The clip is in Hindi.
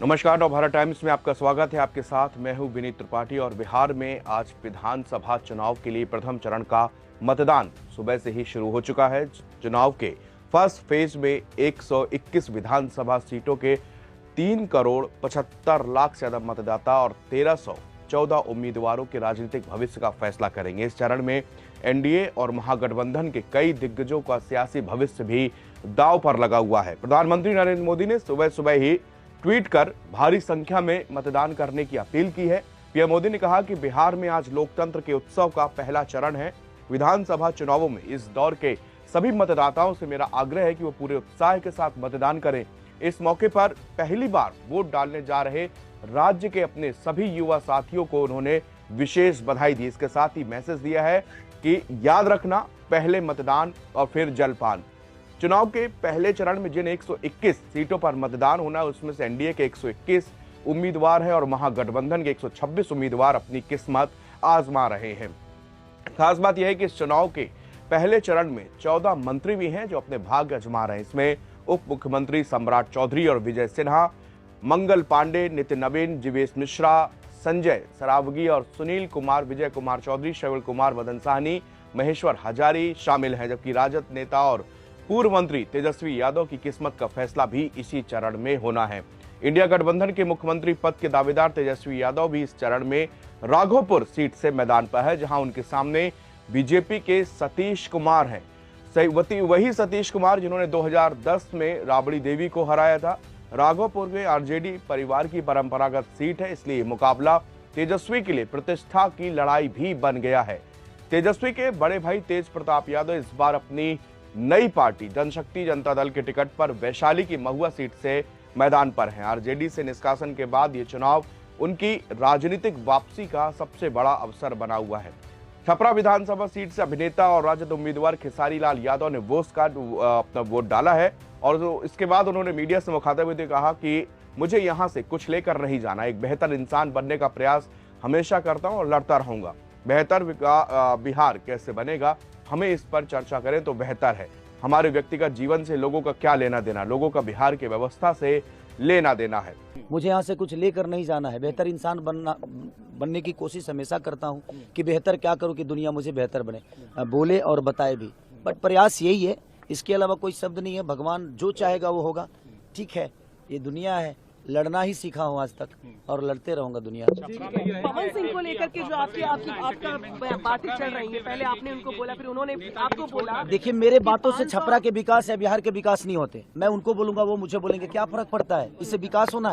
नमस्कार, नवभारत टाइम्स में आपका स्वागत है। आपके साथ मैं हूं विनीत त्रिपाठी। और बिहार में आज विधानसभा चुनाव के लिए प्रथम चरण का मतदान सुबह से ही शुरू हो चुका है। चुनाव के फर्स्ट फेज में 121 विधानसभा सीटों के 3,75,00,000 से ज्यादा मतदाता और 1,314 उम्मीदवारों के राजनीतिक भविष्य का फैसला करेंगे। इस चरण में एनडीए और महागठबंधन के कई दिग्गजों का सियासी भविष्य भी दांव पर लगा हुआ है। प्रधानमंत्री नरेंद्र मोदी ने सुबह सुबह ही ट्वीट कर भारी संख्या में मतदान करने की अपील की है। पीएम मोदी ने कहा कि बिहार में आज लोकतंत्र के उत्सव का पहला चरण है। विधानसभा चुनावों में इस दौर के सभी मतदाताओं से मेरा आग्रह है कि वो पूरे उत्साह के साथ मतदान करें। इस मौके पर पहली बार वोट डालने जा रहे राज्य के अपने सभी युवा साथियों को उन्होंने विशेष बधाई दी। इसके साथ ही मैसेज दिया है कि याद रखना, पहले मतदान और फिर जलपान। चुनाव के पहले चरण में जिन 121 सीटों पर मतदान होना है उसमें से एनडीए के 121 उम्मीदवार हैं और महागठबंधन के 126 उम्मीदवार अपनी किस्मत आजमा रहे हैं। खास बात यह है कि इस चुनाव के पहले चरण में 14 मंत्री भी हैं जो अपने भाग्य आजमा रहे हैं। इसमें उप मुख्यमंत्री सम्राट चौधरी और विजय सिन्हा, मंगल पांडे, नितिन नवीन, जीवेश मिश्रा, संजय सरावगी और सुनील कुमार, विजय कुमार चौधरी, श्रवण कुमार, मदन साहनी, महेश्वर हजारी शामिल हैं। जबकि राजद नेता और पूर्व मंत्री तेजस्वी यादव की किस्मत का फैसला भी इसी चरण में होना है। इंडिया गठबंधन के मुख्यमंत्री पद के दावेदार तेजस्वी यादव भी इस चरण में राघोपुर सीट से मैदान पर है, जहां उनके सामने बीजेपी के सतीश कुमार हैं। वही सतीश कुमार जिन्होंने 2010 में राबड़ी देवी को हराया था। राघोपुर में आरजेडी परिवार की परंपरागत सीट है, इसलिए मुकाबला तेजस्वी के लिए प्रतिष्ठा की लड़ाई भी बन गया है। तेजस्वी के बड़े भाई तेज प्रताप यादव इस बार अपनी नई पार्टी जनशक्ति जनता दल के टिकट पर वैशाली की महुआ सीट से मैदान पर हैं। आरजेडी से निष्कासन के बाद ये चुनाव उनकी राजनीतिक वापसी का सबसे बड़ा अवसर बना हुआ है। छपरा विधानसभा सीट से अभिनेता और राजद उम्मीदवार खेसारी लाल यादव ने अपना वोट डाला है और इसके बाद उन्होंने मीडिया से मुखातिब होते कहा कि मुझे यहाँ से कुछ लेकर नहीं जाना, एक बेहतर इंसान बनने का प्रयास हमेशा करता हूँ और लड़ता रहूंगा। बेहतर बिहार कैसे बनेगा, हमें इस पर चर्चा करें तो बेहतर है। हमारे व्यक्तिगत जीवन से लोगों का क्या लेना देना, लोगों का बिहार की व्यवस्था से लेना देना है। मुझे यहाँ से कुछ लेकर नहीं जाना है, बेहतर इंसान बनने की कोशिश हमेशा करता हूँ कि बेहतर क्या करूँ कि दुनिया मुझे बेहतर बने, बोले और बताए भी। बट प्रयास यही है, इसके अलावा कोई शब्द नहीं है। भगवान जो चाहेगा वो होगा। ठीक है, ये दुनिया है, लड़ना ही सीखा हूँ आज तक और लड़ते रहूंगा दुनिया। पवन सिंह को लेकर के जो आपका बातें चल रही है, पहले आपने उनको बोला, फिर उन्होंने आपको बोला। देखिए, मेरे बातों से छपरा के विकास या बिहार के विकास नहीं होते। मैं उनको बोलूंगा, वो मुझे बोलेंगे, क्या फर्क पड़ता है? इससे विकास होना है।